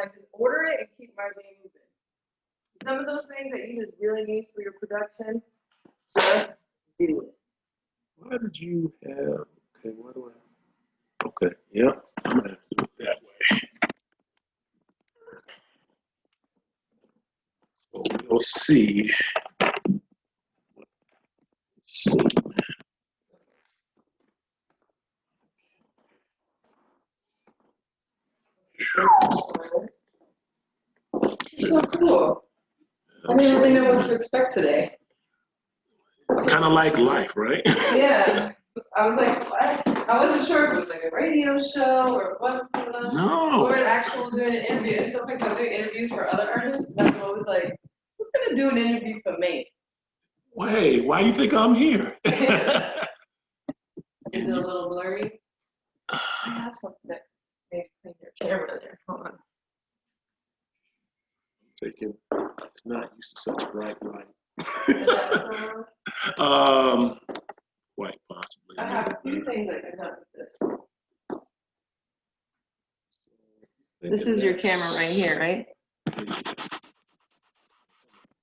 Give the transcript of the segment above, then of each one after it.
I just order it and keep my day moving. Some of those things that you just really need for your production, just do it. Why did you have, okay, why do I, okay, yeah, I'm gonna have to do it that way. So we'll see. Let's see. It's so cool. I didn't really know what to expect today. Kind of like life, right? Yeah. I was like, what? I wasn't sure if it was like a radio show or what was going on. No. Or an actual doing an interview. It's so funny because I'm doing interviews for other artists. And I'm always like, who's going to do an interview for me? Wait, why do you think I'm here? Is it a little blurry? I have something that may clean your camera there. Hold on. Taking, it's not used to such bright light. Is that Quite possibly. I have a few things I can help with this. This is your camera right here, right?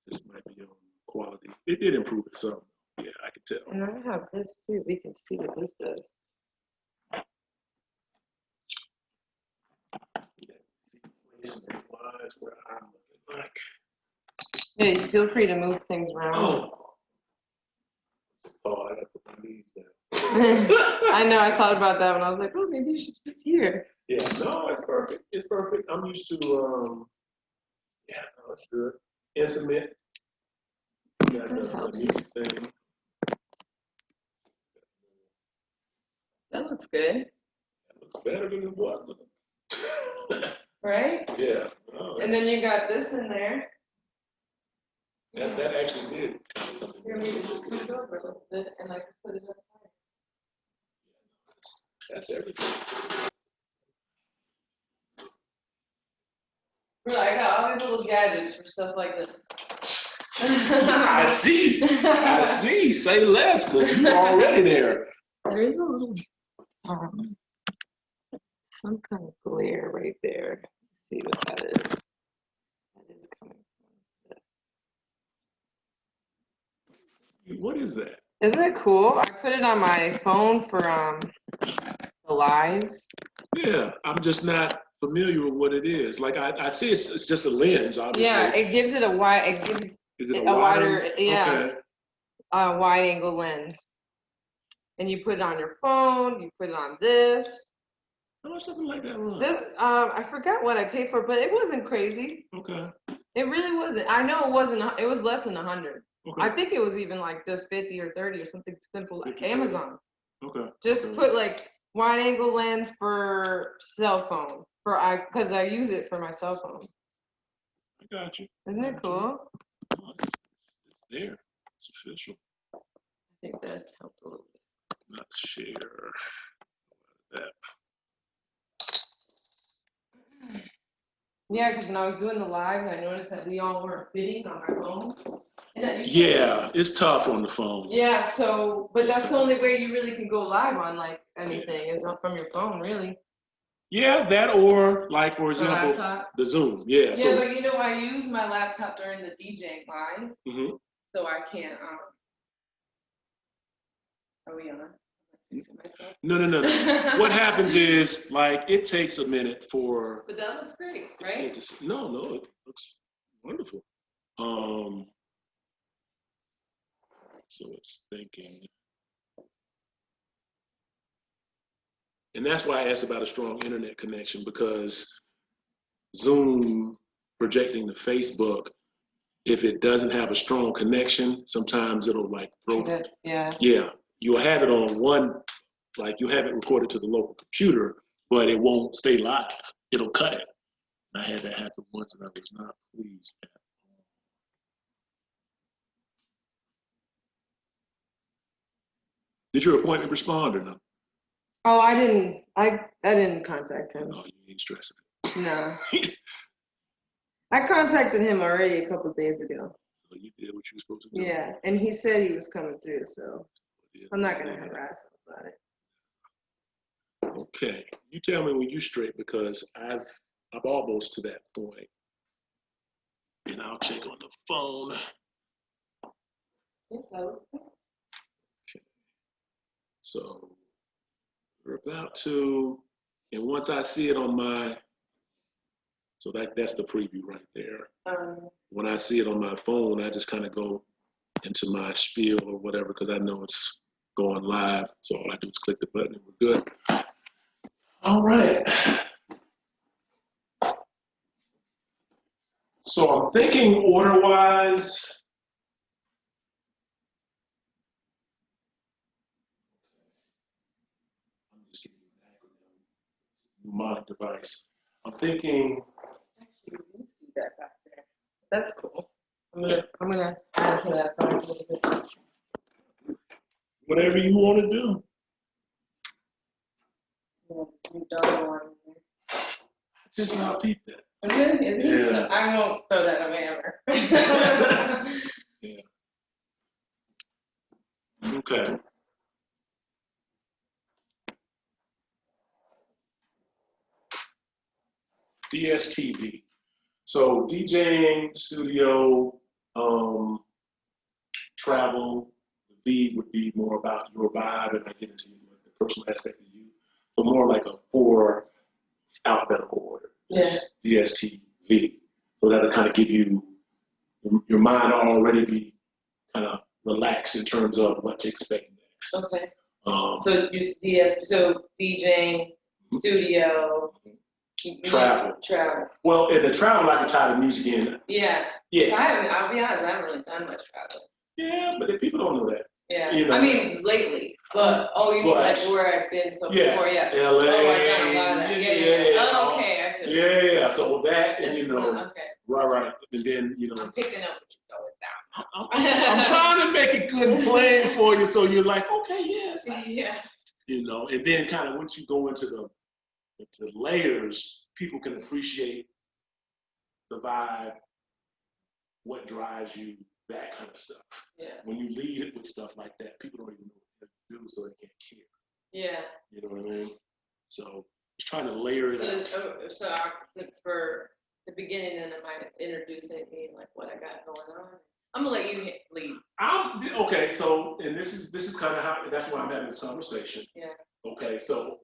This might be on quality. It did improve it some. Yeah, I can tell. And I have this too. We can see what this does. Where I'm looking like. Yeah, you feel free to move things around. Oh, I got to put my knees down. I know, I thought about that when I was like, oh, maybe you should sit here. Yeah, no, it's perfect. It's perfect. I'm used to, yeah, no, it's good. Intimate. This helps you. Thing. That looks good. That looks better than it was looking. Right? Yeah. No, and then you got this in there. That actually did. Here, maybe just move it over a little bit and I can put it up higher. That's everything. Really, I got all these little gadgets for stuff like this. I see. I see. Say less, because you're already there. There is a little, some kind of glare right there. Let's see what that is. That is coming from this. What is that? Isn't it cool? I put it on my phone for the lives. Yeah, I'm just not familiar with what it is. Like I see it's just a lens, obviously. Yeah, it gives it a wide. It gives is it a wider, yeah, okay. Wide angle lens. And you put it on your phone. You put it on this. How much something like that run? This, I forgot what I paid for, but it wasn't crazy. Okay. It really wasn't. I know it wasn't. It was less than 100. Okay. I think it was even like just 50 or 30 or something simple like 50, Amazon. Okay. Just put like wide angle lens for cell phone because I use it for my cell phone. I got you. Isn't it cool? Oh, it's there. It's official. I think that helped a little bit. Not share. That. Yeah, because when I was doing the lives, I noticed that we all weren't fitting on our phone. Yeah, it's tough on the phone. Yeah, so, but that's the only way you really can go live on like anything is from your phone, really. Yeah, that or like, for example, the Zoom. Yeah. Yeah, so, but you know, I use my laptop during the DJing live, so I can't. Are we on? No. What happens is, like, it takes a minute for. But that looks great, right? No, it looks wonderful. So it's thinking. And that's why I asked about a strong internet connection, because Zoom projecting to Facebook, if it doesn't have a strong connection, sometimes it'll like throw it. Yeah. Yeah. You'll have it on one, like you have it recorded to the local computer, but it won't stay live. It'll cut it. I had that happen once and I was not pleased. Did your appointment respond or no? Oh, I didn't contact him. No, you ain't stressing. No. I contacted him already a couple of days ago. So you did what you were supposed to do. Yeah, and he said he was coming through, so I'm not gonna harass him about it. Okay, you tell me when you straight, because I've I'm almost to that point. And I'll check on the phone. Okay. So we're about to, and once I see it on my, so that's the preview right there. When I see it on my phone, I just kind of go into my spiel or whatever, because I know it's going live. So all I do is click the button and we're good. All right. So I'm thinking order-wise. I'm just giving you an acronym. Mnemonic device. I'm thinking. Actually, you see that back there. That's cool. I'm gonna add to that a little bit. Whatever you want to do. Just not peep that. Okay, is this? Yeah. I won't throw that away ever. Yeah. Okay. DSTV. So DJing, studio, travel. The V would be more about your vibe, and I get into the personal aspect of you. So more like a 4 alphabetical order. Yes. Yeah. DSTV. So that'll kind of give you your mind already be kind of relaxed in terms of what to expect next. Okay. So DJing, studio, travel. Well, in the travel, I can tie the music in. Yeah. Yeah. I'll be honest, I haven't really done much traveling. Yeah, but people don't know that. Yeah. You know, I mean, lately. But mean like where I've been so yeah, before? Yeah. LA. Oh, I've done a lot of that. Yeah. Oh, okay. Yeah. So that, and okay. Right. And then I'm picking up what you're going down. I'm trying to make a good plan for you, so you're like, okay, yes. Yeah. And then kind of once you go into the layers, people can appreciate the vibe, what drives you, that kind of stuff. Yeah. When you lead it with stuff like that, people don't even know what to do, so they can't care. Yeah. You know what I mean? So just trying to layer it out. So for the beginning, then am I introducing me like what I got going on? I'm gonna let you lead. Okay. So, and this is kind of how, that's why I'm having this conversation. Yeah. Okay. So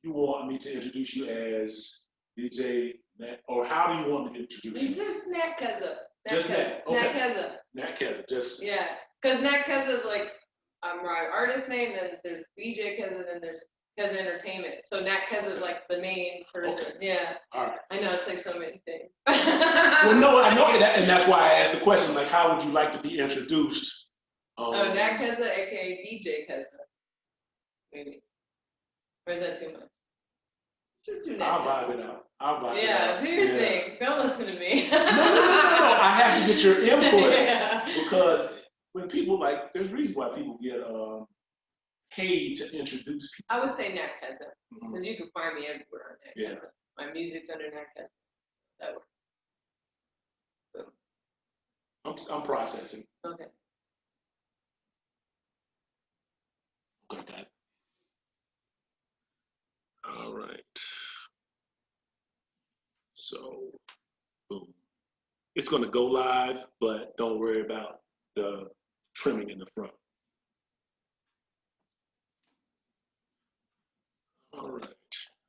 you want me to introduce you as DJ Nat, or how do you want me to introduce you? Just Nat Keza. Just Nat. Okay. Nat Keza. Nat Keza. Just. Yeah. Because Nat Keza is like my artist name, then there's DJ Keza, then there's Keza Entertainment. So Nat Keza is like the main person. Okay. Yeah. All right. I know it's like so many things. Well, no, I know that, and that's why I asked the question. Like, how would you like to be introduced? Nat Keza, aka DJ Keza. Maybe. Or is that too much? Just do Nat. I'll vibe it out. Yeah, do your thing. Don't listen to me. No. I have to get your input because when people there's reasons why people get paid to introduce people. I would say Nat Keza because you can find me everywhere on Nat Keza. My music's under Nat Keza. That works. I'm processing. Okay. Okay. All right. So, boom. It's going to go live, but don't worry about the trimming in the front. All right.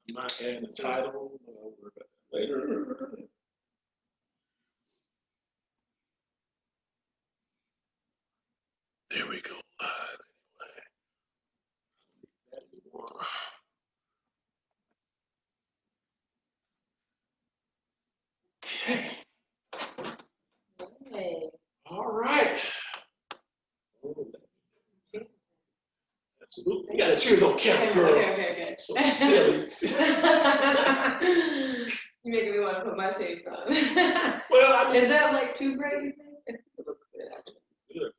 I'm not adding the title. I'll worry about that later. There we go. Okay. Hey. All right. Absolutely. You got to cheers on camera, girl. Okay. So silly. You're making me want to put my shades on. Well, is that like too bright, you think? It looks good, actually. Good.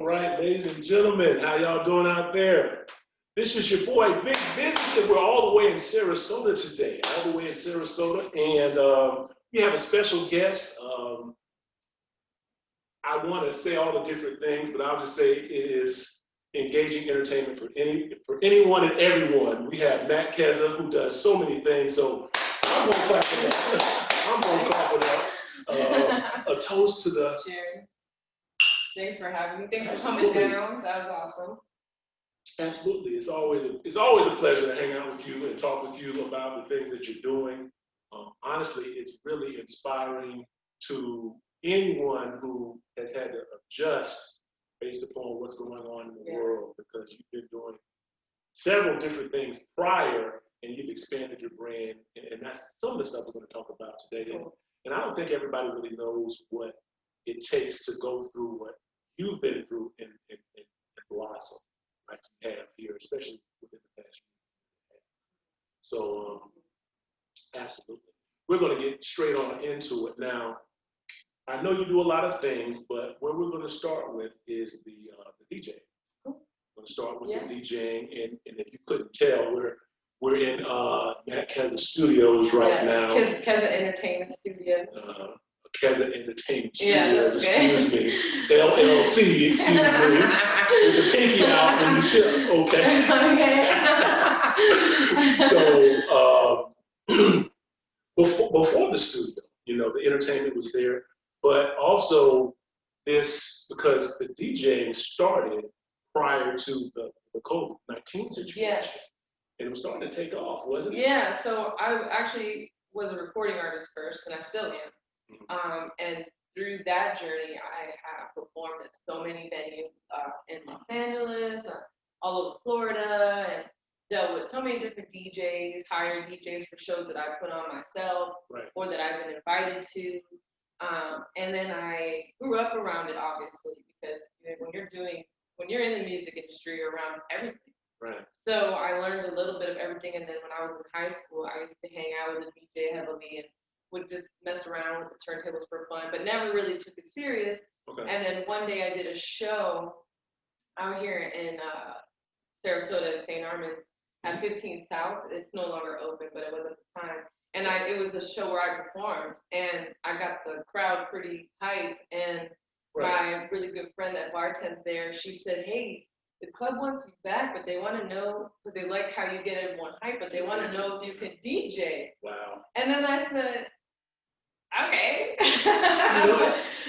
All right, ladies and gentlemen, how y'all doing out there? This is your boy, Big Business, and we're all the way in Sarasota today. All the way in Sarasota, and we have a special guest. I want to say all the different things, but I'll just say it is engaging entertainment for anyone and everyone. We have Nat Keza, who does so many things. So I'm gonna clap for that. I'm gonna clap for that. A toast to the. Cheers. Thanks for having me. Thanks for Absolutely. coming down. That was awesome. Absolutely. It's always a pleasure to hang out with you and talk with you about the things that you're doing. Honestly, it's really inspiring to anyone who has had to adjust based upon what's going on in the world, because you've been doing several different things prior and you've expanded your brand. And that's some of the stuff we're going to talk about today. Cool. And I don't think everybody really knows what it takes to go through what you've been through and blossom like you have here, especially within the past year. So, absolutely. We're going to get straight on into it now. I know you do a lot of things, but what we're going to start with is the DJ. We're going to start with the DJing, and if you couldn't tell, we're in Nat Keza Studios right now. Keza Entertainment Studio. Keza Entertainment Studios, excuse me. LLC, excuse me. With the pinky out when you sip, okay? So, before the studio, the entertainment was there, but also this, because the DJing started prior to the COVID-19 situation. Yes. And it was starting to take off, wasn't it? Yeah, so I actually was a recording artist first, and I still am. And through that journey, I have performed at so many venues in Los Angeles, all over Florida, and dealt with so many different DJs, hired DJs for shows that I put on myself, or that I've been invited to. And then I grew up around it, obviously, because when you're in the music industry, you're around everything. Right. So I learned a little bit of everything, and then when I was in high school, I used to hang out with a DJ heavily and would just mess around with the turntables for fun, but never really took it serious. Okay. And then one day I did a show out here in Sarasota in St. Armands at 15 South. It's no longer open, but it was at the time. And it was a show where I performed, and I got the crowd pretty hype. And my really good friend that bartends there, she said, "Hey, the club wants you back, but they want to know, because they like how you get everyone hype, but they want to know if you can DJ." Wow. And then I said, "Okay,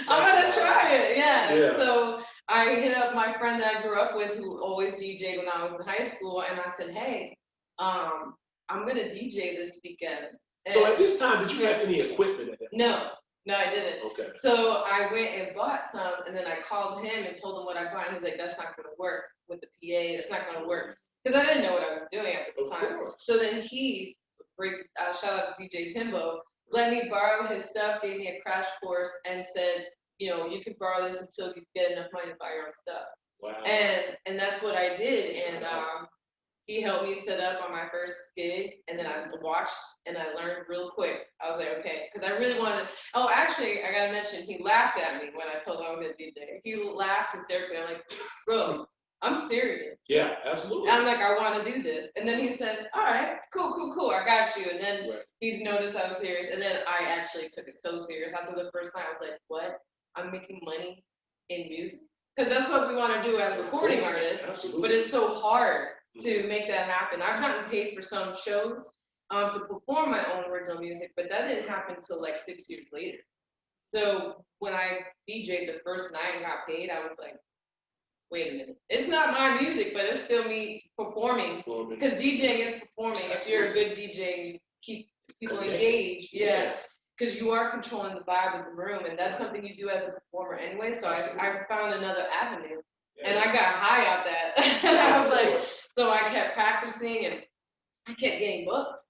I'm gonna try it." Yeah. So I hit up my friend that I grew up with, who always DJed when I was in high school, and I said, "Hey, I'm gonna DJ this weekend." And so at this time, did you have any equipment at that? No, I didn't. Okay. So I went and bought some, and then I called him and told him what I bought, and he's like, "That's not gonna work with the PA. It's not gonna work," because I didn't know what I was doing at the time. Course. So then he, shout out to DJ Timbo, let me borrow his stuff, gave me a crash course, and said, you can borrow this until you get enough money to buy your own stuff. Wow. And that's what I did. And he helped me set up on my first gig, and then I watched and I learned real quick. I was like, okay, because I really wanted. Oh, actually, I gotta mention, he laughed at me when I told him I was gonna DJ. He laughed hysterically. I'm like, "Bro, I'm serious." Yeah, absolutely. I'm like, "I want to do this." And then he said, "All right, cool, I got you." And then he's noticed I was serious, and then I actually took it so serious. After the first time, I was like, "What? I'm making money in music?" Because that's what we want to do as recording artists. Absolutely. But it's so hard to make that happen. I've gotten paid for some shows to perform my own original music, but that didn't happen until like 6 years later. So when I DJ'd the first night and got paid, I was like, wait a minute. It's not my music, but it's still me performing. Because DJing is performing. If you're a good DJ, you keep people engaged. Yeah. Because you are controlling the vibe of the room, and that's something you do as a performer anyway. So I found another avenue. And I got high off that. And I was like, so I kept practicing, and I kept getting booked.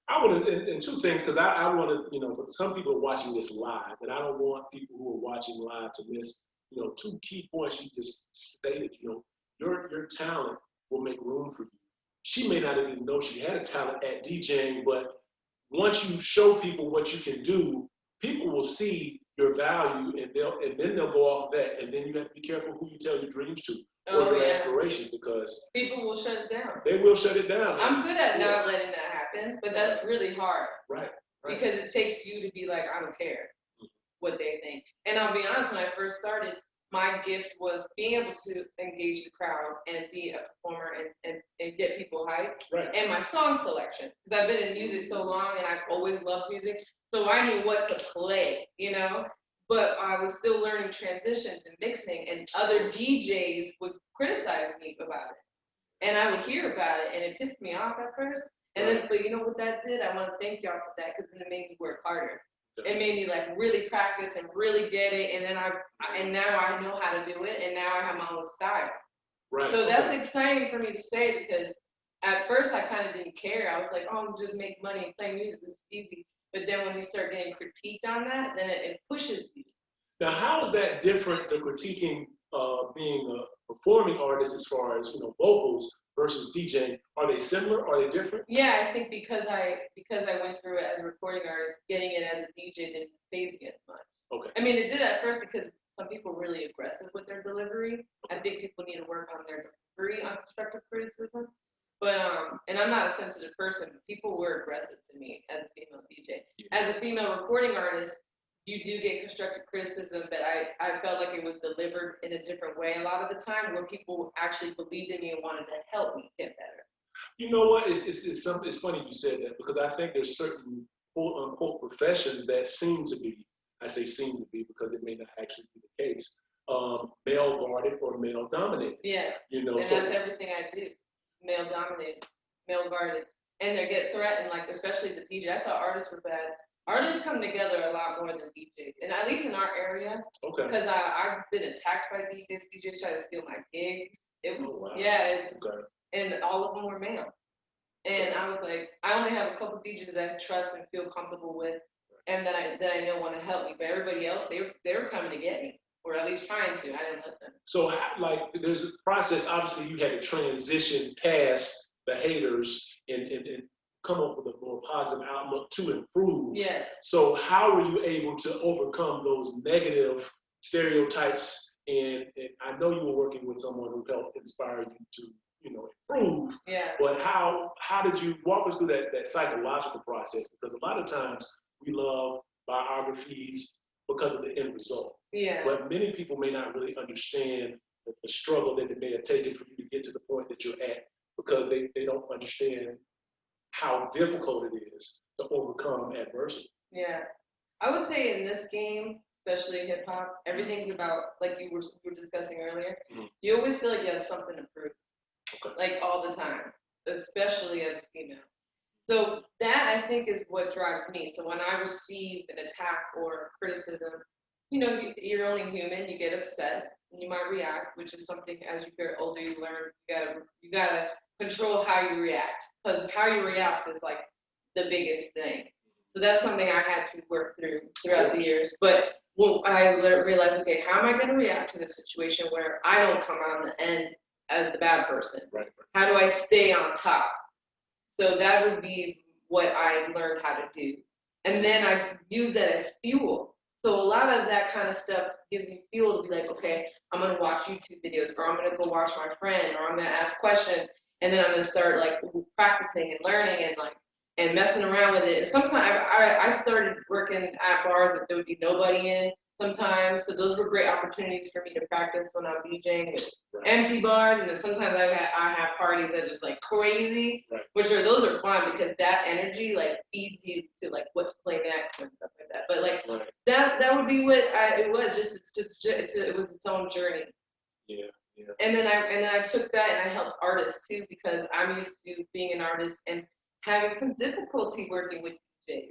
I want to, and two things, because I want to, some people are watching this live, and I don't want people who are watching live to miss, two key points you just stated. Your talent will make room for you. She may not even know she had a talent at DJing, but once you show people what you can do, people will see your value, and then they'll go off that, and then you have to be careful who you tell your dreams to or your aspirations, because people will shut it down. They will shut it down. I'm good at not letting that happen, but that's really hard. Right. Because it takes you to be like, I don't care what they think. And I'll be honest, when I first started, my gift was being able to engage the crowd and be a performer and get people hyped. Right. And my song selection, because I've been in music so long and I've always loved music, so I knew what to play, you know? But I was still learning transitions and mixing, and other DJs would criticize me about it. And I would hear about it, and it pissed me off at first. And then, but you know what that did? I want to thank y'all for that, because then it made me work harder. It made me like really practice and really get it, and then now I know how to do it, and now I have my own style. Right. So that's exciting for me to say, because at first I kind of didn't care. I was like, oh, just make money and play music. This is easy. But then when you start getting critiqued on that, then it pushes you. Now, how is that different, the critiquing being a performing artist as far as, vocals versus DJing? Are they similar? Are they different? Yeah, I think because I went through it as a recording artist, getting it as a DJ didn't faze me as much. Okay. I mean, it did at first because some people are really aggressive with their delivery. I think people need to work on their delivery on constructive criticism. But and I'm not a sensitive person. People were aggressive to me as a female DJ. As a female recording artist, you do get constructive criticism, but I felt like it was delivered in a different way a lot of the time, where people actually believed in me and wanted to help me get better. You know what? It's funny you said that, because I think there's certain quote unquote professions that seem to be, I say seem to be because it may not actually be the case, male guarded or male dominated. Yeah. And that's everything I do. Male dominated, male guarded, and they get threatened, like especially the DJ. I thought artists were bad. Artists come together a lot more than DJs, and at least in our area, because I've been attacked by DJs. DJs try to steal my gigs. It was and all of them were male. And I was like, I only have a couple DJs that I trust and feel comfortable with, and that I know want to help me. But everybody else, they were coming to get me, or at least trying to. I didn't let them. So, like, there's a process. Obviously, you had to transition past the haters and come up with a more positive outlook to improve. Yes. So, how were you able to overcome those negative stereotypes? And I know you were working with someone who helped inspire you to, improve. Yeah. But how did you walk us through that psychological process? Because a lot of times we love biographies because of the end result. Yeah. But many people may not really understand the struggle that it may have taken for you to get to the point that you're at, because they don't understand how difficult it is to overcome adversity. Yeah. I would say in this game, especially hip hop, everything's about, like you were discussing earlier, you always feel like you have something to prove. Like all the time, especially as a female. So that, I think, is what drives me. So when I receive an attack or criticism, you're only human, you get upset, and you might react, which is something as you get older, you learn, you gotta control how you react, because how you react is like the biggest thing. So that's something I had to work throughout the years. But I realized, okay, how am I gonna react to this situation where I don't come out on the end as the bad person? Right. How do I stay on top? So that would be what I learned how to do. And then I use that as fuel. So a lot of that kind of stuff gives me fuel to be like, okay, I'm going to watch YouTube videos, or I'm going to go watch my friend, or I'm going to ask questions. And then I'm going to start like practicing and learning and messing around with it. And sometimes I started working at bars that there would be nobody in sometimes. So those were great opportunities for me to practice when I'm DJing with empty bars. And then sometimes I have parties that are just like crazy, those are fun, because that energy like feeds you to like what to play next and stuff like that. But like that would be what it was. It was its own journey. Yeah. And then I took that and I helped artists too, because I'm used to being an artist and having some difficulty working with DJs.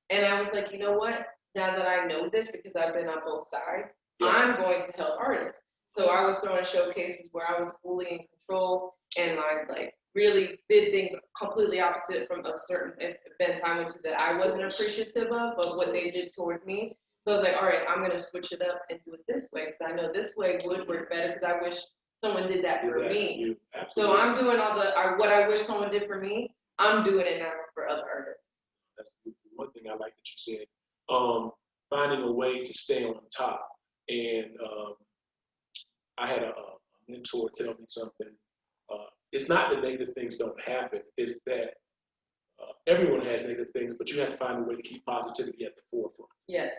And I was like, you know what? Now that I know this, because I've been on both sides, I'm going to help artists. So I was throwing showcases where I was fully in control, and I like really did things completely opposite from a certain event I went to that I wasn't appreciative of what they did towards me. So I was like, all right, I'm going to switch it up and do it this way, because I know this way would work better, because I wish someone did that for me. So I'm doing what I wish someone did for me, I'm doing it now for other artists. That's one thing I like that you said. finding a way to stay on top. And I had a mentor tell me something. It's not that negative things don't happen. It's that everyone has negative things, but you have to find a way to keep positivity at the forefront. Yes.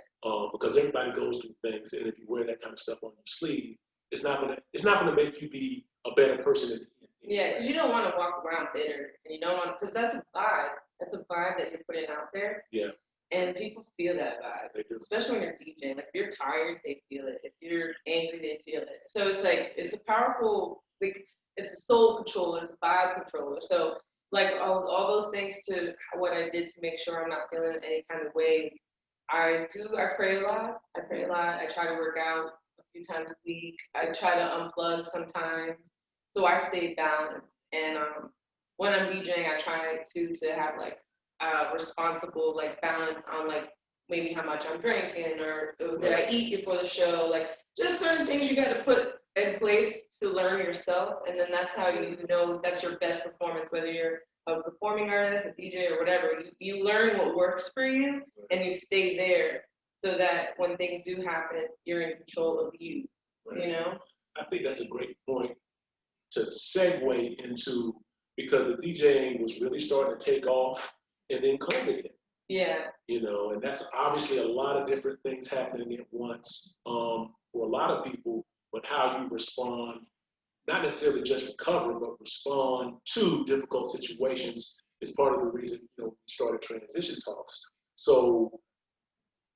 Because everybody goes through things, and if you wear that kind of stuff on your sleeve, it's not gonna make you be a better person. Yeah, because you don't want to walk around bitter, and you don't want, because that's a vibe. That's a vibe that you're putting out there. Yeah. And people feel that vibe, They do. especially when you're DJing. Like, if you're tired, they feel it. If you're angry, they feel it. So it's like, it's a powerful, like, it's a soul controller, it's a vibe controller. So like all those things to what I did to make sure I'm not feeling any kind of ways. I pray a lot. I try to work out a few times a week. I try to unplug sometimes. So I stay balanced. And when I'm DJing, I try to have like responsible like balance on like maybe how much I'm drinking or did I eat before the show, like just certain things you got to put in place to learn yourself, and then that's how you know that's your best performance, whether you're a performing artist, a DJ, or whatever. You learn what works for you and you stay there so that when things do happen, you're in control of you. Right. You know? I think that's a great point to segue into, because the DJing was really starting to take off, and then COVID hit. Yeah. You know, and that's obviously a lot of different things happening at once for a lot of people, but how you respond, not necessarily just recover, but respond to difficult situations is part of the reason, we started Transition Talks. So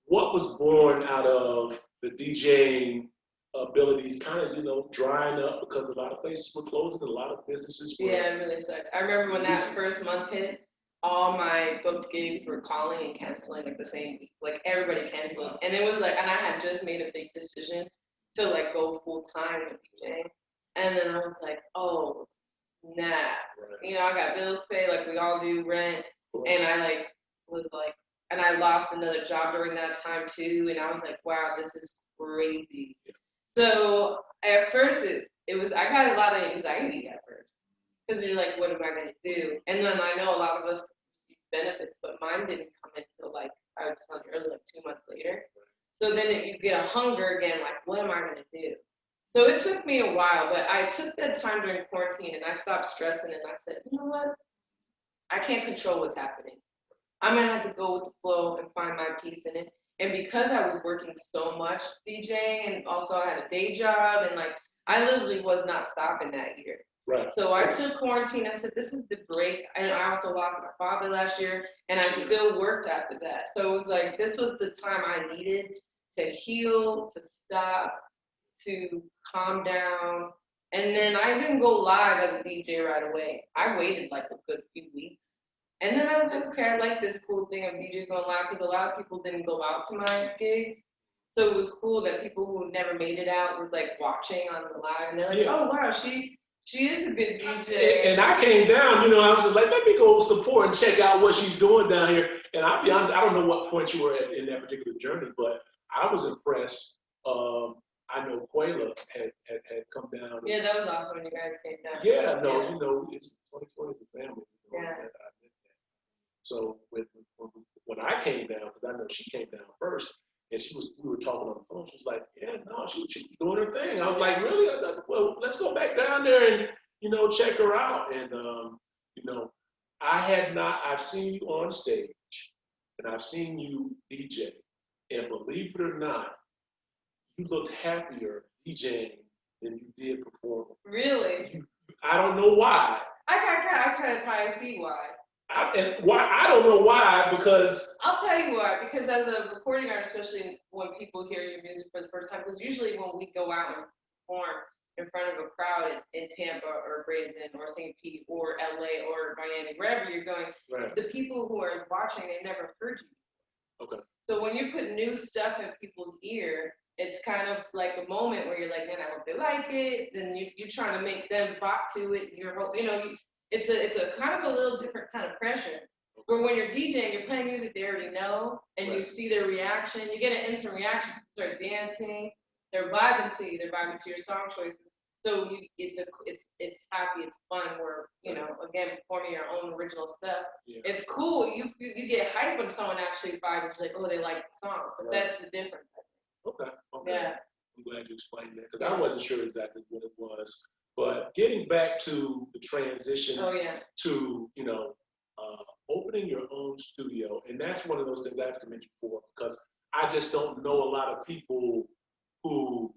what was born out of the DJing abilities kind of, drying up because a lot of places were closing, a lot of businesses were. Yeah, it really sucked. I remember when that first month hit, all my booked gigs were calling and canceling like the same week. Like everybody canceled. And it was like, and I had just made a big decision to like go full time with DJing. And then I was like, oh, snap. Right. I got bills to pay, like we all do, rent. And I and I lost another job during that time too. And I was like, wow, this is crazy. Yeah. So at first I got a lot of anxiety at first. Because you're like, what am I going to do? And then I know a lot of us receive benefits, but mine didn't come until like, I was telling you earlier, like 2 months later. So then you get a hunger again, like, what am I going to do? So it took me a while, but I took that time during quarantine and I stopped stressing and I said, you know what? I can't control what's happening. I'm going to have to go with the flow and find my peace in it. And because I was working so much DJing and also I had a day job and like, I literally was not stopping that year. Right. So I took quarantine. I said, this is the break. And I also lost my father last year, and I still worked after that. So it was like, this was the time I needed to heal, to stop, to calm down. And then I didn't go live as a DJ right away. I waited like a good few weeks. And then I was like, okay, I like this cool thing of DJs going live, because a lot of people didn't go out to my gigs. So it was cool that people who never made it out was like watching on the live, and they're like, oh wow, she is a good DJ. And I came down, I was just like, let me go support and check out what she's doing down here. And I'll be honest, I don't know what point you were at in that particular journey, but I was impressed. I know Quayla had come down. Yeah, that was awesome when you guys came down. Yeah, no, it's 2020 is a family. Yeah. So when I came down, because I know she came down first, and we were talking on the phone. She was like, yeah, no, she was doing her thing. I was like, really? I was like, well, let's go back down there and, check her out. And, I've seen you on stage and I've seen you DJ, and believe it or not, you looked happier DJing than you did performing. Really? I don't know why. I kind of probably see why. I don't know why, because I'll tell you why. Because as a recording artist, especially when people hear your music for the first time, because usually when we go out and perform in front of a crowd in Tampa or Bradenton or St. Pete or LA or Miami, wherever you're going, right, the people who are watching, they never heard you. Okay. So when you put new stuff in people's ear, it's kind of like a moment where you're like, man, I hope they like it. Then you're trying to make them bop to it. It's a kind of a little different kind of pressure. But when you're DJing, you're playing music they already know, and you see their reaction. You get an instant reaction. People start dancing. They're vibing to you. They're vibing to your song choices. So it's happy, it's fun. We're again performing our own original stuff. Yeah. It's cool. You get hyped when someone actually vibes like, oh, they like the song. But that's the difference. Okay. Yeah. I'm glad you explained that because I wasn't sure exactly what it was. But getting back to the transition to opening your own studio, and that's one of those things I have to mention before because I just don't know a lot of people who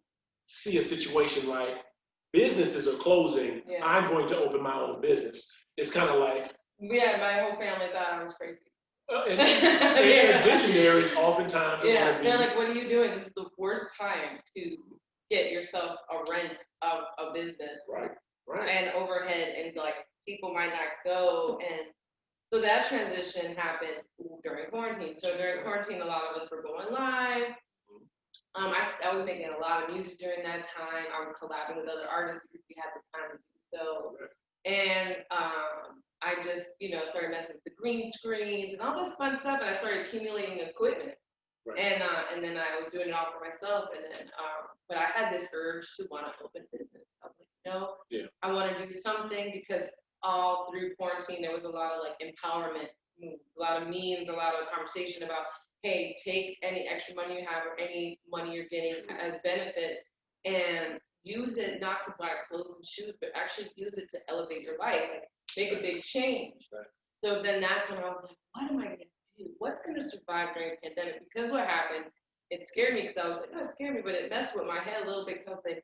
see a situation like businesses are closing. Yeah. I'm going to open my own business. It's kind of like my whole family thought I was crazy. And visionaries oftentimes they're like, what are you doing? This is the worst time to get yourself a rent of a business, right, and overhead, and like people might not go, and so that transition happened during quarantine. So during quarantine, a lot of us were going live. I was making a lot of music during that time. I was collabing with other artists because we had the time to do so. And I just, started messing with the green screens and all this fun stuff. And I started accumulating equipment. And then I was doing it all for myself. And then, but I had this urge to want to open a business. I was like, I want to do something because all through quarantine, there was a lot of like empowerment moves, a lot of memes, a lot of conversation about, hey, take any extra money you have or any money you're getting as benefit and use it not to buy clothes and shoes, but actually use it to elevate your life, like make a big change. So then that's when I was like, what am I going to do? What's going to survive during a pandemic? Because what happened, it scared me because I was like, oh, it scared me, but it messed with my head a little bit. So I was like,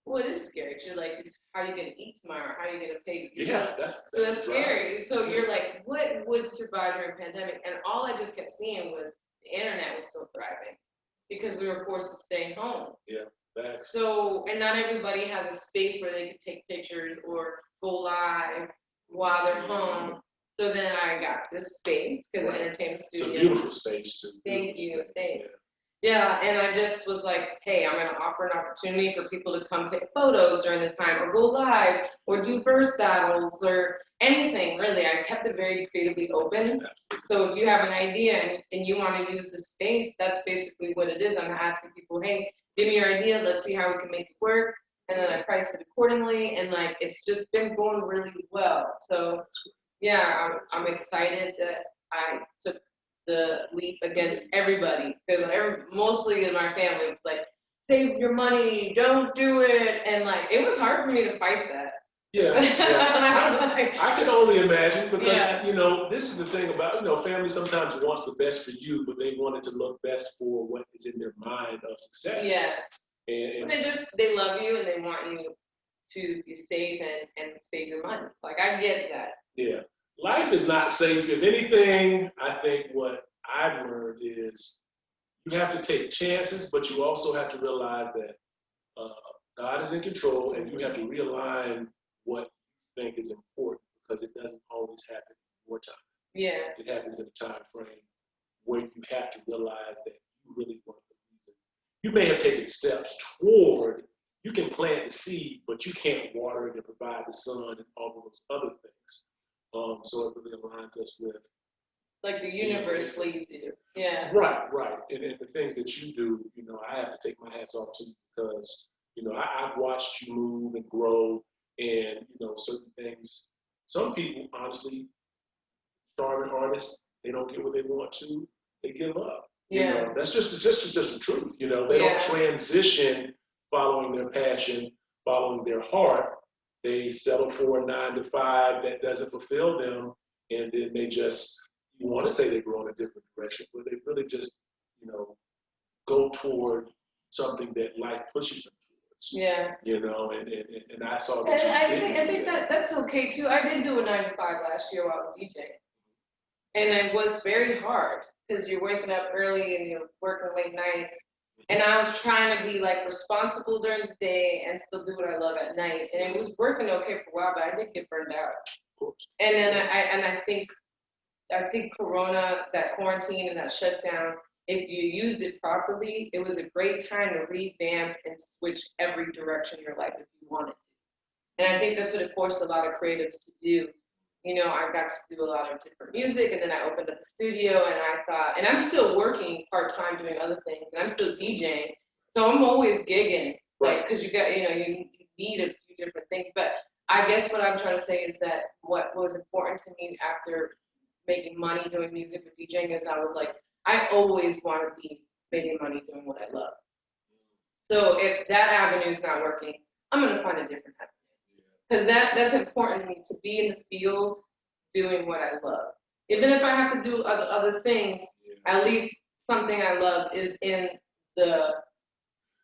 well, it is scary. You're like, how are you going to eat tomorrow? How are you going to pay? That's scary. So you're like, what would survive during a pandemic? And all I just kept seeing was the internet was still thriving because we were forced to stay home. So, and not everybody has a space where they can take pictures or go live while they're home. So then I got this space because the entertainment studio. It's a beautiful space too. Thank you. Thanks. Yeah, and I just was like, hey, I'm going to offer an opportunity for people to come take photos during this time or go live or do verse battles or anything, really. I kept it very creatively open. So if you have an idea and you want to use the space, that's basically what it is. I'm asking people, hey, give me your idea. Let's see how we can make it work. And then I price it accordingly. And like, it's just been going really well. So yeah, I'm excited that I took the leap against everybody because mostly in my family was like, save your money, don't do it, and like it was hard for me to fight that. I can only imagine because this is the thing about family sometimes wants the best for you, but they want it to look best for what is in their mind of success. And they love you and they want you to be safe and save your money. Like I get that. Life is not safe. If anything, I think what I've learned is you have to take chances, but you also have to realize that God is in control and you have to realign what you think is important because it doesn't always happen in your time. It happens in a time frame where you have to realize that you really want the reason. You may have taken steps toward, you can plant the seed, but you can't water it and provide the sun and all of those other things. So it really aligns us with like the universe leads you. Right. And the things that you do, I have to take my hats off to you because, I've watched you move and grow and, certain things. Some people, honestly, starving artists, they don't get what they want to, they give up. That's just the truth. They don't transition following their passion, following their heart. They settle for a 9-to-5 that doesn't fulfill them, and then they just, you want to say they grow in a different direction, but they really just, go toward something that life pushes them towards. And I saw that. I think that's okay too. I did do a 9-to-5 last year while I was DJing, and it was very hard because you're waking up early and you're working late nights. And I was trying to be like responsible during the day and still do what I love at night. And it was working okay for a while, but I did get burned out. And then I think Corona, that quarantine and that shutdown, if you used it properly, it was a great time to revamp and switch every direction in your life if you wanted to. And I think that's what it forced a lot of creatives to do. I got to do a lot of different music, and then I opened up the studio, and I thought, and I'm still working part-time doing other things, and I'm still DJing, so I'm always gigging, like, because you need a few different things. But I guess what I'm trying to say is that what was important to me after making money doing music with DJing is I was like, I always want to be making money doing what I love. So if that avenue is not working, I'm going to find a different avenue. Because that's important to me, to be in the field doing what I love. Even if I have to do other things, at least something I love is in the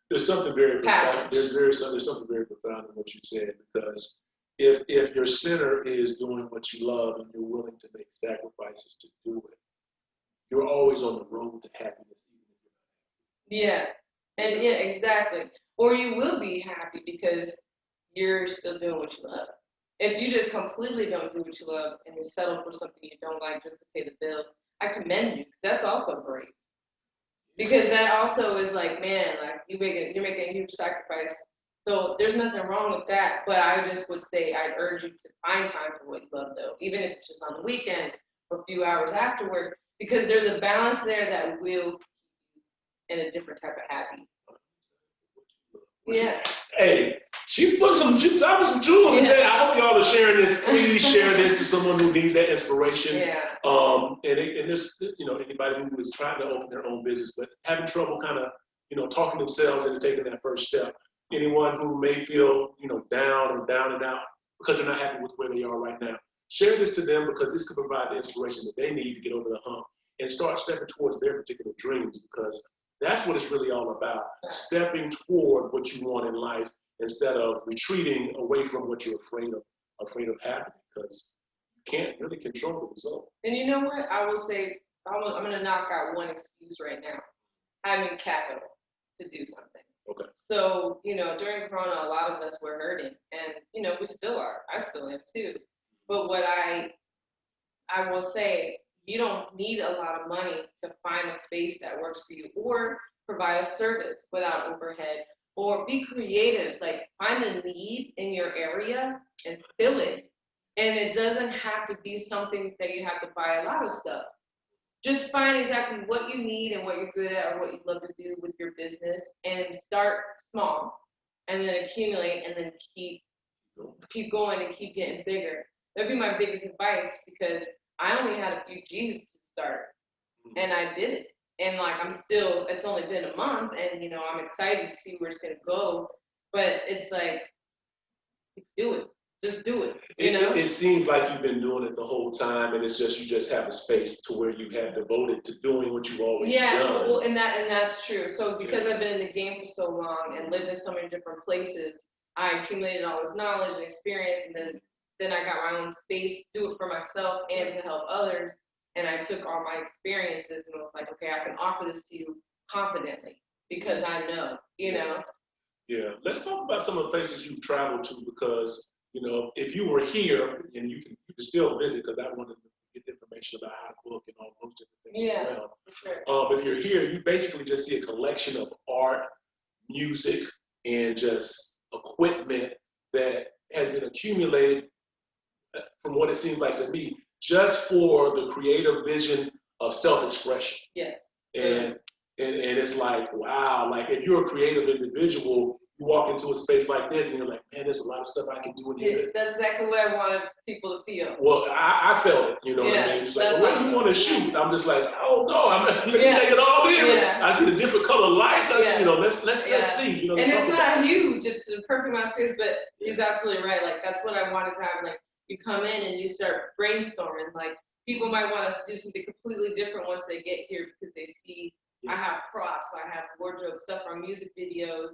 There's something very profound. There's something very profound in what you said, because if your center is doing what you love and you're willing to make sacrifices to do it, you're always on the road to happiness, even if you're not happy. Yeah, and yeah, exactly. Or you will be happy because you're still doing what you love. If you just completely don't do what you love and you settle for something you don't like just to pay the bills, I commend you. That's also great. Because that also is like, man, like you're making a huge sacrifice. So there's nothing wrong with that. But I just would say I'd urge you to find time for what you love, though, even if it's just on the weekends or a few hours after work, because there's a balance there that will keep you in a different type of happy. Yeah. Hey, she's put some jewels in there. I hope y'all are sharing this. Please share this to someone who needs that inspiration. Yeah. And there's, anybody who is trying to open their own business but having trouble kind of, talking themselves into taking that first step. Anyone who may feel, down and out because they're not happy with where they are right now. Share this to them, because this could provide the inspiration that they need to get over the hump and start stepping towards their particular dreams, because that's what it's really all about. Stepping toward what you want in life instead of retreating away from what you're afraid of happening, because you can't really control the result. And you know what? I will say, I'm going to knock out one excuse right now. Having capital to do something. Okay. So, during Corona, a lot of us were hurting, and, we still are. I still am too. But what I will say, you don't need a lot of money to find a space that works for you, or provide a service without overhead, or be creative. Like, find a need in your area and fill it. And it doesn't have to be something that you have to buy a lot of stuff. Just find exactly what you need and what you're good at or what you love to do with your business, and start small and then accumulate and then keep going and keep getting bigger. That'd be my biggest advice, because I only had a few G's to start, and I did it. And like, it's only been a month, and I'm excited to see where it's gonna go. But it's like, do it. Just do it. It seems like you've been doing it the whole time, and it's just you just have a space to where you have devoted to doing what you've always done. Yeah, well, and that's true. So because I've been in the game for so long and lived in so many different places, I accumulated all this knowledge and experience, and then I got my own space to do it for myself and to help others. And I took all my experiences and was like, okay, I can offer this to you confidently because I know. Yeah, let's talk about some of the places you've traveled to, because if you were here, and you can still visit, because I wanted to get information about how to book and all those different things as well. For sure. But if you're here, you basically just see a collection of art, music, and just equipment that has been accumulated, from what it seems like to me, just for the creative vision of self-expression. Yes. And it's like, wow, like if you're a creative individual, you walk into a space like this and you're like, man, there's a lot of stuff I can do in here. That's exactly what I wanted people to feel. Well, I felt it, what I mean? It's like, well, what do you want to shoot? I'm just like, oh no, let me take it all in. Yeah. I see the different color lights. Let's see. And it's not huge, it's the perfect amount of space, but he's absolutely right. Like, that's what I wanted to have. Like, you come in and you start brainstorming. Like, people might want to do something completely different once they get here, because they see I have props, I have wardrobe stuff from music videos.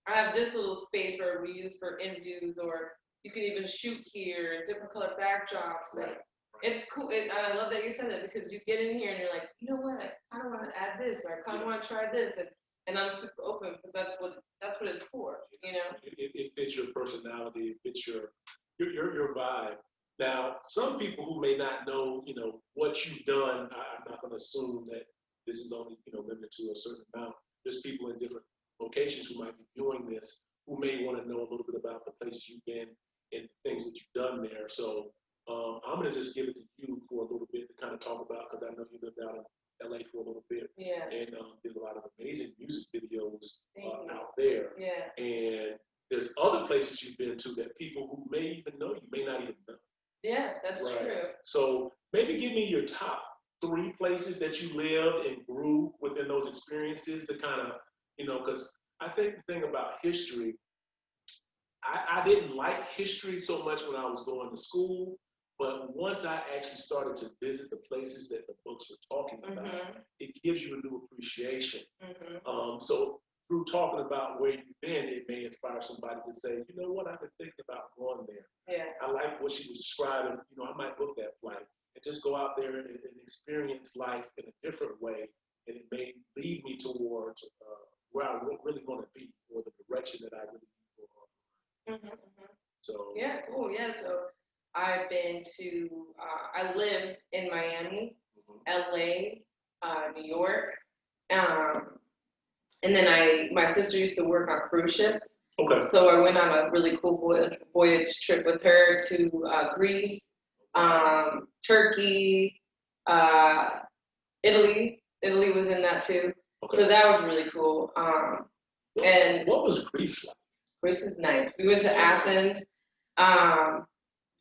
I have this little space where we use for interviews, or you can even shoot here, different color backdrops. Right. It's cool. I love that you said that, because you get in here and you're like, you know what, I kind of want to add this, or I kind of want to try this, and I'm super open, because that's what it's for. It fits your personality. It fits your vibe. Now, some people who may not know, what you've done, I'm not going to assume that this is only, limited to a certain amount. There's people in different locations who might be viewing this, who may want to know a little bit about the places you've been and things that you've done there. So I'm going to just give it to you for a little bit to kind of talk about, because I know you lived out in LA for a little bit. Yeah. And did a lot of amazing music videos out there. Yeah. And there's other places you've been to that people who may even know you may not even know. Yeah, that's true. So maybe give me your top 3 places that you lived and grew within those experiences to kind of, because I think the thing about history, I didn't like history so much when I was going to school, but once I actually started to visit the places that the books were talking about, it gives you a new appreciation. So through talking about where you've been, it may inspire somebody to say, you know what, I've been thinking about going there. Yeah. I like what she was describing. I might book that flight and just go out there and experience life in a different way, and it may lead me towards where I really want to be, or the direction that I really need to go. So yeah, cool. Yeah, so I've been to. I lived in Miami, LA, New York, and then my sister used to work on cruise ships. Okay. So I went on a really cool voyage trip with her to Greece, Turkey, Italy. Italy was in that too. Okay. So that was really cool. And what was Greece like? Greece is nice. We went to Athens.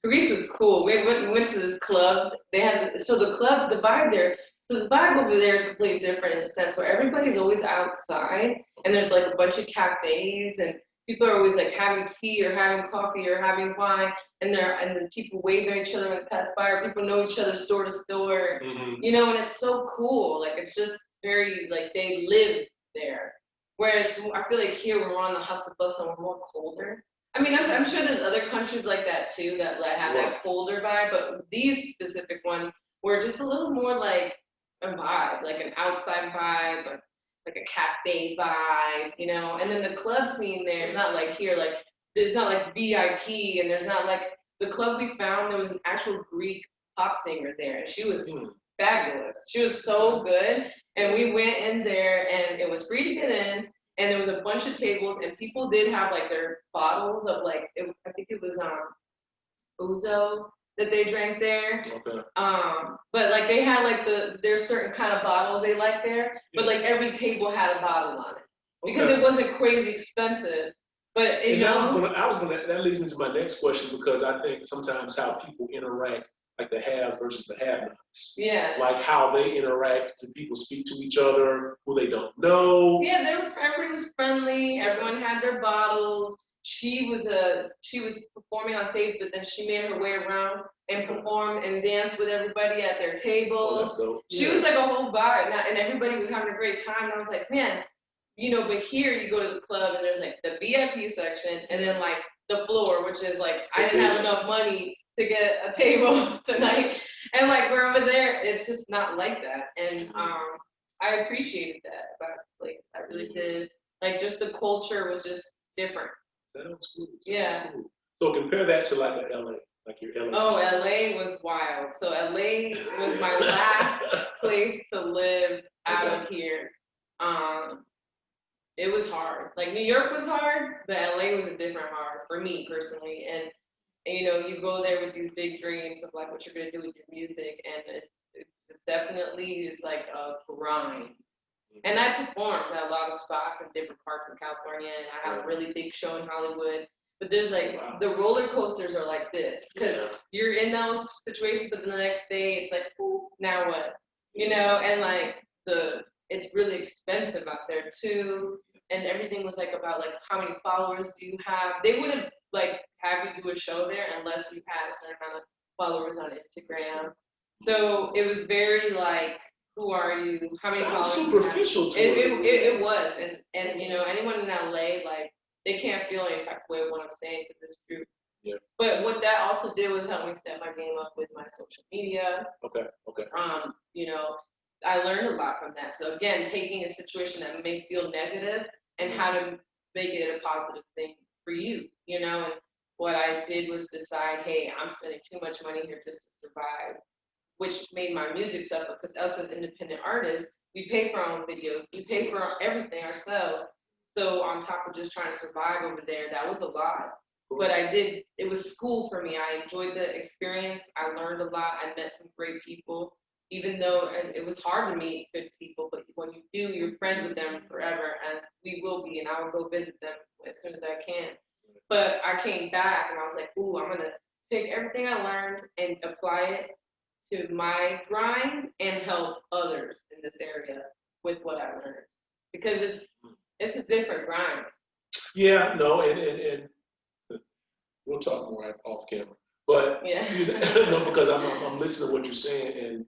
Greece was cool. We went to this club. They had the vibe there. So the vibe over there is completely different in the sense where everybody's always outside, and there's like a bunch of cafes, and people are always like having tea or having coffee or having wine, and then people waving at each other when they pass by, or people know each other store to store, and it's so cool. Like it's just very like they live there. Whereas I feel like here we're on the hustle bustle and we're more colder. I mean, I'm sure there's other countries like that too that like have that colder vibe, but these specific ones were just a little more like a vibe, like an outside vibe, like a cafe vibe, And then the club scene there is not like here, like there's not like VIP, and there's not like the club we found. There was an actual Greek pop singer there, and she was fabulous. She was so good, and we went in there, and it was free to get in. And there was a bunch of tables, and people did have like their bottles of like I think it was ouzo that they drank there. Okay. But like they had like there's certain kind of bottles they like there, but like every table had a bottle on it because it wasn't crazy expensive. But I was gonna that leads me to my next question, because I think sometimes how people interact, like the haves versus the have-nots. Yeah. Like how they interact, do people speak to each other who they don't know? Yeah, everybody was friendly. Everyone had their bottles. She was performing on stage, but then she made her way around and performed and danced with everybody at their table. Oh, that's dope. She was like a whole vibe, and everybody was having a great time. And I was like, man, but here you go to the club and there's like the VIP section, and then like the floor, which is like I didn't have enough money to get a table tonight, and like we're over there, it's just not like that. And I appreciated that about the place. I really did. Like just the culture was just different. Sounds cool. Yeah. Cool. So compare that to like a LA, like your LA. Oh, LA was wild. So LA was my last place to live out of here. It was hard. Like New York was hard, but LA was a different hard for me personally. And you go there with these big dreams of like what you're gonna do with your music, and it definitely is like a grind. And I performed at a lot of spots in different parts of California, and I had a really big show in Hollywood. But there's like the roller coasters are like this, because you're in those situations, but then the next day it's like, ooh, now what? And like it's really expensive out there too. And everything was like about like how many followers do you have? They wouldn't like have you do a show there unless you had a certain amount of followers on Instagram. So it was very like, who are you? How many followers? Superficial to it was, and anyone in LA, like they can't feel any type of way of what I'm saying because it's true. Yeah. But what that also did was help me step my game up with my social media. Okay. I learned a lot from that. So again, taking a situation that may feel negative and how to make it a positive thing for you, And what I did was decide, hey, I'm spending too much money here just to survive, which made my music suffer because us as independent artists, we pay for our own videos, we pay for everything ourselves. So on top of just trying to survive over there, that was a lot. But it was school for me. I enjoyed the experience. I learned a lot. I met some great people, even though it was hard to meet good people. But when you do, you're friends with them forever. And we will be, and I will go visit them as soon as I can. But I came back and I was like, ooh, I'm gonna take everything I learned and apply it to my grind and help others in this area with what I learned. Because it's a different grind. Yeah, no, and we'll talk more off camera. But Yeah. no, because I'm listening to what you're saying, and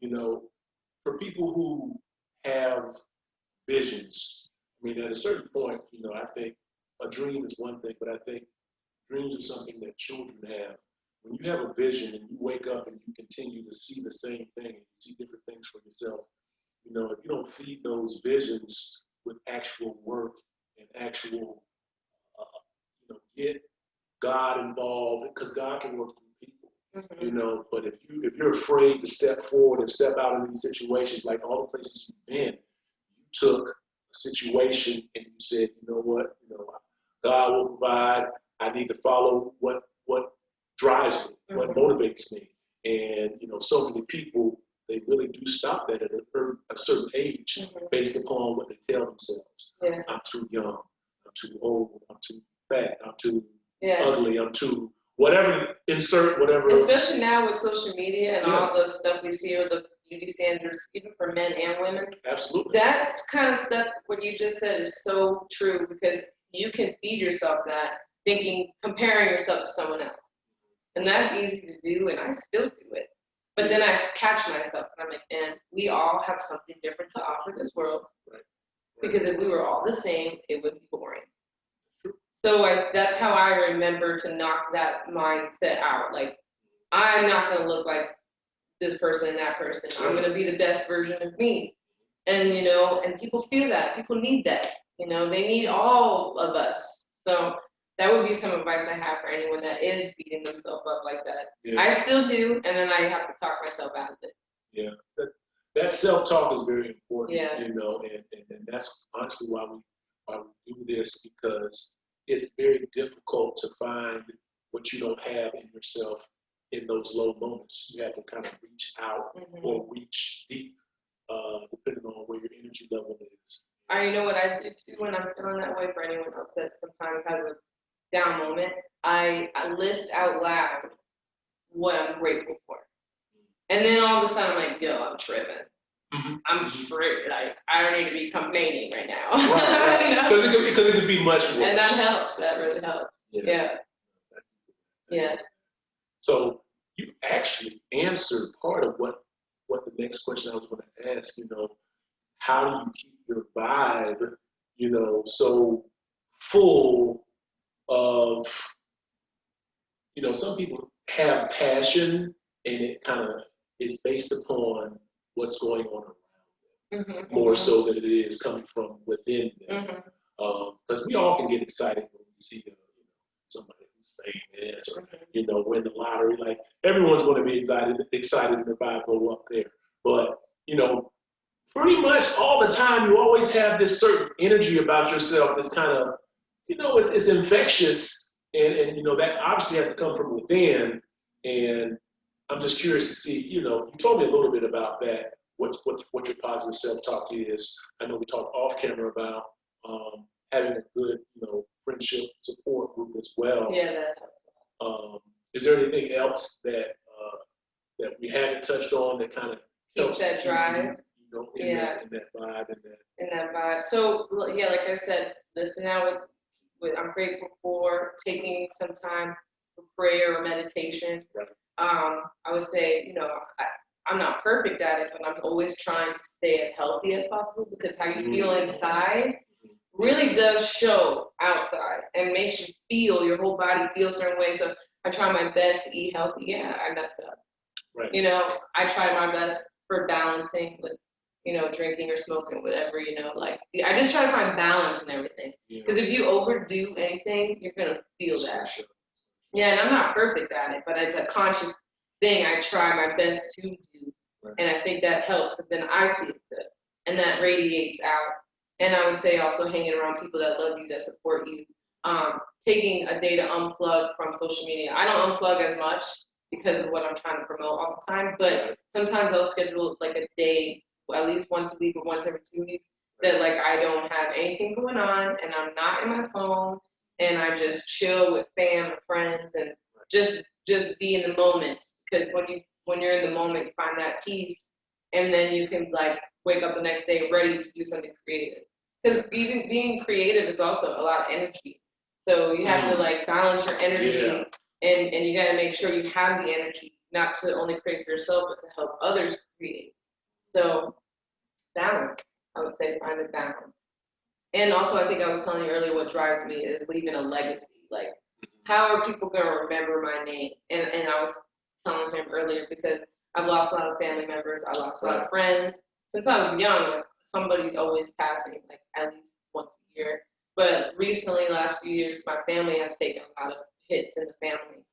you know, for people who have visions, I mean, at a certain point, you know, I think a dream is one thing, but I think dreams are something that children have. When you have a vision and you wake up and you continue to see the same thing and you see different things for yourself, you know, if you don't feed those visions with actual work and actual, you know, get God involved, because God can work through people, you know. But if you're afraid to step forward and step out in these situations, like all the places you've been, you took a situation and you said, you know what, you know, God will provide. I need to follow what drives me, what motivates me. And you know, so many people, they really do stop that at a certain age based upon what they tell themselves. Yeah. I'm too young, I'm too old, I'm too fat, I'm too Yeah. ugly, I'm too whatever, insert whatever. Especially now with social media and Yeah. all the stuff we see with the beauty standards, even for men and women. Absolutely. That's kind of stuff, what you just said is so true, because you can feed yourself that thinking, comparing yourself to someone else. And that's easy to do, and I still do it. But then I catch myself, and I'm like, man, we all have something different to offer this world. Right. Because if we were all the same, it would be boring. So that's how I remember to knock that mindset out. Like, I'm not going to look like this person and that person. I'm going to be the best version of me. And, you know, and people feel that. People need that. You know, they need all of us. So that would be some advice I have for anyone that is beating themselves up like that. Yeah. I still do, and then I have to talk myself out of it. Yeah. That self-talk is very important, Yeah. you know, and that's honestly why we do this, because it's very difficult to find what you don't have in yourself in those low moments. You have to kind of reach out or reach deep, depending on where your energy level is. You know what I do too when I'm feeling that way, for anyone else that sometimes has a down moment, I list out loud what I'm grateful for. And then all of a sudden I'm like, yo, I'm tripping. I'm tripping. Like, I don't need to be complaining right now. Right. You know? Because it could be much worse. And that helps. That really helps. Yeah. So you actually answered part of what the next question I was going to ask, you know, how do you keep your vibe, you know, so full of, you know, some people have passion and it kind of is based upon what's going on around them, more so than it is coming from within them. Because we all can get excited when we see somebody who's famous or, you know, win the lottery. Like, everyone's going to be excited and the vibe go up there. But, you know, pretty much all the time, you always have this certain energy about yourself that's kind of, you know, it's infectious. And, you know, that obviously has to come from within. And I'm just curious to see, you know, you told me a little bit about that, what your positive self-talk is. I know we talked off camera about having a good, you know, friendship support group as well. Yeah. Is there anything else that we haven't touched on that kind of Keeps that drive? You know, in that vibe In that vibe. So yeah, like I said, listen out with I'm grateful for taking some time for prayer or meditation. Right. I would say, you know, I'm not perfect at it, but I'm always trying to stay as healthy as possible, because how you feel inside really does show outside and makes you feel, your whole body feels a certain way. So I try my best to eat healthy. Yeah, I mess up. Right. You know, I try my best for balancing with, you know, drinking or smoking, whatever, you know, like, I just try to find balance in everything. Because if you overdo anything, you're going to feel that. Sure. Yeah, and I'm not perfect at it, but it's a conscious thing I try my best to do. Right. And I think that helps, because then I feel good. And that radiates out. And I would say also hanging around people that love you, that support you. Taking a day to unplug from social media. I don't unplug as much because of what I'm trying to promote all the time, but sometimes I'll schedule like a day, at least once a week or once every 2 weeks, that like I don't have anything going on and I'm not in my phone and I just chill with fam and friends and just be in the moment. Because when you're in the moment, you find that peace, and then you can like wake up the next day ready to do something creative. Because even being creative is also a lot of energy. So you have to like balance your energy, and you got to make sure you have the energy, not to only create for yourself, but to help others create. So balance, I would say, find a balance. And also, I think I was telling you earlier, what drives me is leaving a legacy. Like, how are people going to remember my name? And I was telling him earlier because I've lost a lot of family members. I lost a lot of friends. Since I was young, like, somebody's always passing, like at least once a year. But recently, last few years, my family has taken a lot of hits in the family,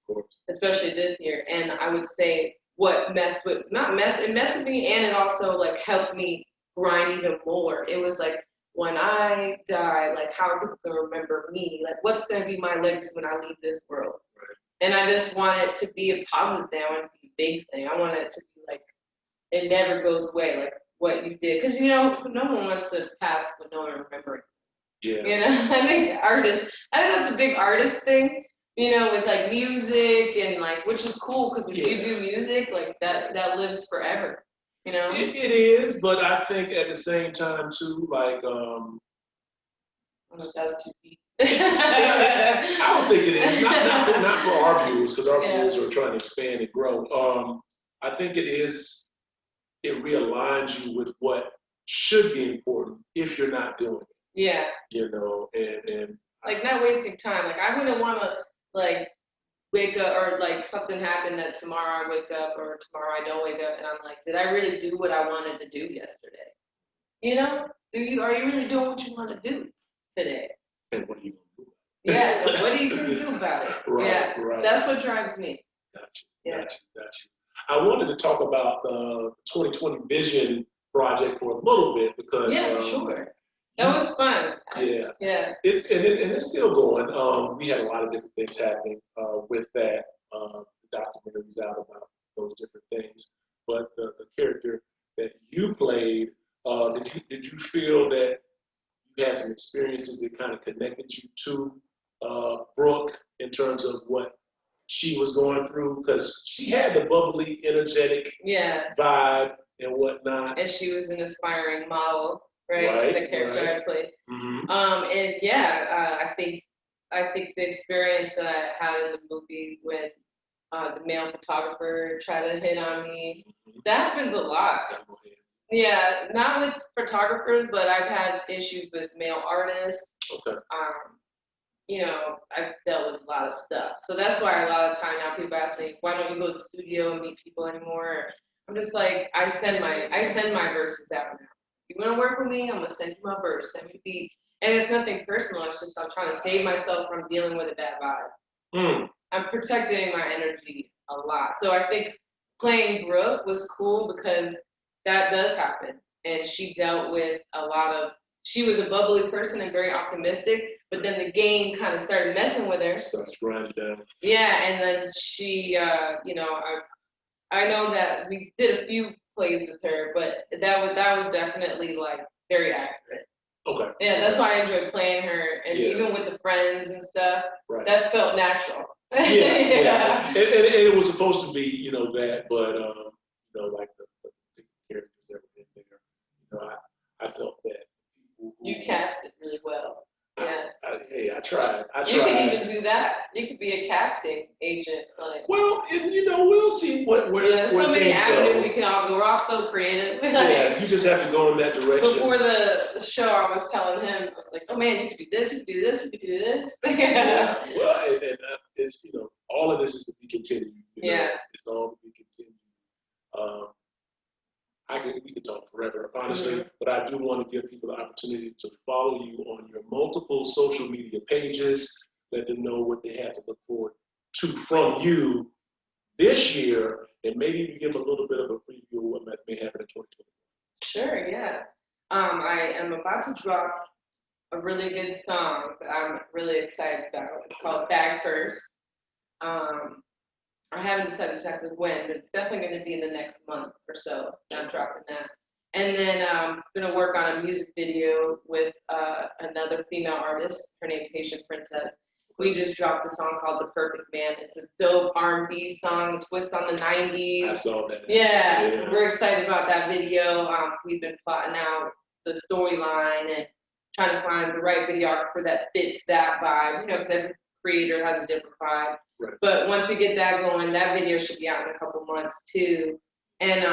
especially this year. And I would say what messed with, it messed with me, and it also like helped me grind even more. It was like, when I die, like, how are people gonna remember me? Like, what's gonna be my legacy when I leave this world? Right. And I just want it to be a positive thing. I want it to be a big thing. I want it to be like, it never goes away, like what you did. Because, no one wants to pass with no one remembering. Yeah. I think that's a big artist thing, with like music and like, which is cool because if you do music, like that lives forever. It is, but I think at the same time too, like I don't know if that was too deep. I don't think it is. Not for our viewers, because our viewers are trying to expand and grow. I think it is. It realigns you with what should be important if you're not doing it. Yeah. And like not wasting time. Like I wouldn't want to like wake up or like something happened that tomorrow I wake up or tomorrow I don't wake up and I'm like, did I really do what I wanted to do yesterday? Are you really doing what you want to do today? And what are you going to do? Yeah, like, what are you going to do about it? Right. That's what drives me. Gotcha. I wanted to talk about the 2020 Vision project for a little bit because sure. That was fun. Yeah. And it's still going. We had a lot of different things happening with that. The documentary's out about those different things. But the character that you played, did you feel that you had some experiences that kind of connected you to Brooke in terms of what she was going through? Because she had the bubbly, energetic vibe and whatnot. And she was an aspiring model. Right, the character I played. Mm-hmm. I think the experience that I had in the movie when the male photographer tried to hit on me, that happens a lot. Yeah, not with photographers, but I've had issues with male artists. Okay. I've dealt with a lot of stuff. So that's why a lot of time now people ask me, why don't you go to the studio and meet people anymore? I'm just like, I send my verses out now. You want to work with me? I'm going to send you my verse, send me the beat. And it's nothing personal. It's just I'm trying to save myself from dealing with a bad vibe. I'm protecting my energy a lot. So I think playing Brooke was cool because that does happen. And she dealt with she was a bubbly person and very optimistic, but then the game kind of started messing with her. Starts grinding down. Yeah, and then she, I know that we did a few plays with her, but that was definitely like very accurate. Okay. Yeah, that's why I enjoyed playing her, and even with the friends and stuff, that felt natural. Yeah. And it was supposed to be, that, but like the characters that were in there, I felt that people you cast it really well. Yeah. I tried. You could even do that. You could be a casting agent. Well, we'll see where so many avenues go. We can all go. We're all so creative. You just have to go in that direction. Before the show, I was telling him, I was like, oh man, you could do this, you could do this, you could do this. Well, and it's, all of this is to be continued. It's all to be continued. We could talk forever, honestly, but I do want to give people the opportunity to follow you on your multiple social media pages, let them know what they have to look forward to from you this year, and maybe you give a little bit of a preview of what may happen in 2020. Sure, yeah. I am about to drop a really good song that I'm really excited about. It's called Bag First. I haven't decided exactly when, but it's definitely going to be in the next month or so that I'm dropping that. And then I'm going to work on a music video with another female artist. Her name's Haitian Princess. We just dropped a song called The Perfect Man. It's a dope R&B song, twist on the 90s. I saw that. Yeah, we're excited about that video. We've been plotting out the storyline and trying to find the right videographer that fits that vibe, you know, because every creator has a different vibe. Right. But once we get that going, that video should be out in a couple months too. And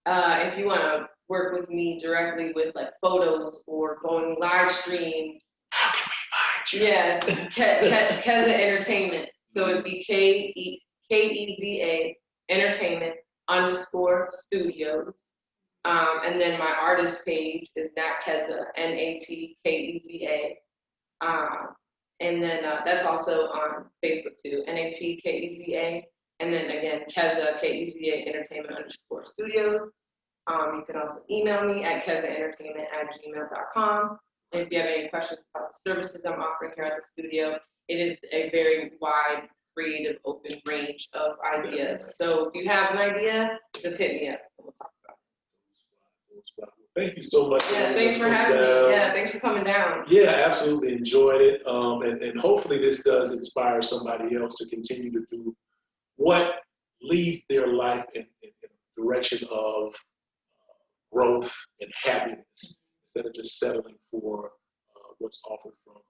if you want to work with me directly with like photos or going live stream, how can we find you? Yeah, Keza Entertainment. So it'd be KEZA Entertainment _ Studios. And then my artist page is Nat Keza, NATKEZA. And then that's also on Facebook too, NATKEZA. And then again, Keza, KEZA Entertainment _ Studios. You can also email me at kezaentertainment@gmail.com. And if you have any questions about the services I'm offering here at the studio, it is a very wide, creative, open range of ideas. So if you have an idea, just hit me up and we'll talk about it. Thank you so much. Yeah, thanks for having me. Yeah, thanks for coming down. Yeah, absolutely enjoyed it. And hopefully this does inspire somebody else to continue to do what leads their life in a direction of growth and happiness, instead of just settling for what's offered from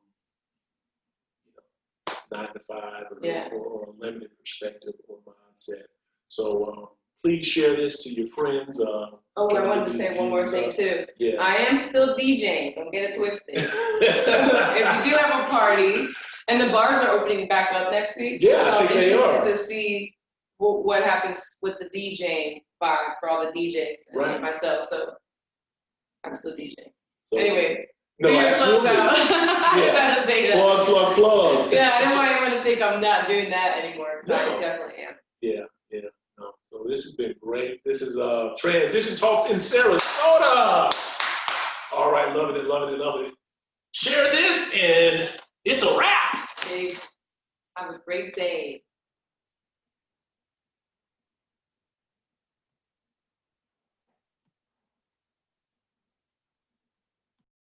9 to 5 or a limited perspective or mindset. So please share this to your friends. I wanted to say one more thing too. Yeah. I am still DJing, don't get it twisted. So if you do have a party, and the bars are opening back up next week, so I'm interested to see what happens with the DJing vibe for all the DJs and myself. So I'm still DJing. So, anyway. No, absolutely. I gotta say that. Plug. Yeah, I don't want anyone to think I'm not doing that anymore, because I definitely am. Yeah. No. So this has been great. This is Transition Talks in Sarasota. All right, loving it. Share this, and it's a wrap. Peace. Have a great day.